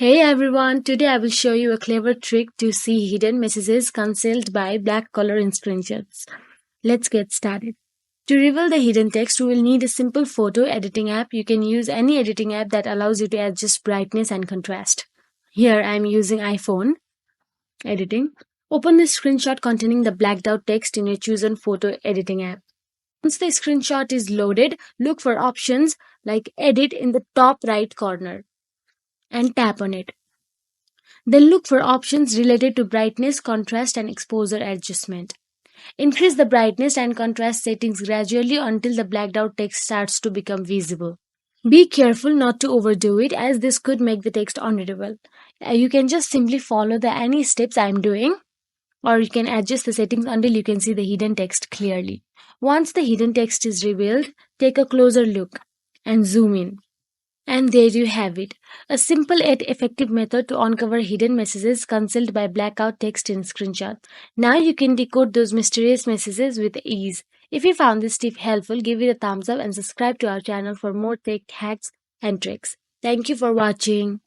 Hey everyone, today I will show you a clever trick to see hidden messages concealed by black color in screenshots. Let's get started. To reveal the hidden text, we will need a simple photo editing app. You can use any editing app that allows you to adjust brightness and contrast. Here I am using iPhone editing. Open the screenshot containing the blacked out text in your chosen photo editing app. Once the screenshot is loaded, look for options like Edit in the top right corner and tap on it. Then look for options related to brightness, contrast, and exposure adjustment. Increase the brightness and contrast settings gradually until the blacked out text starts to become visible. Be careful not to overdo it as this could make the text unreadable. You can just simply follow the any steps I am doing or you can adjust the settings until you can see the hidden text clearly. Once the hidden text is revealed, take a closer look and zoom in. And there you have it, a simple yet effective method to uncover hidden messages concealed by blackout text in screenshot. Now you can decode those mysterious messages with ease. If you found this tip helpful, give it a thumbs up and subscribe to our channel for more tech hacks and tricks. Thank you for watching.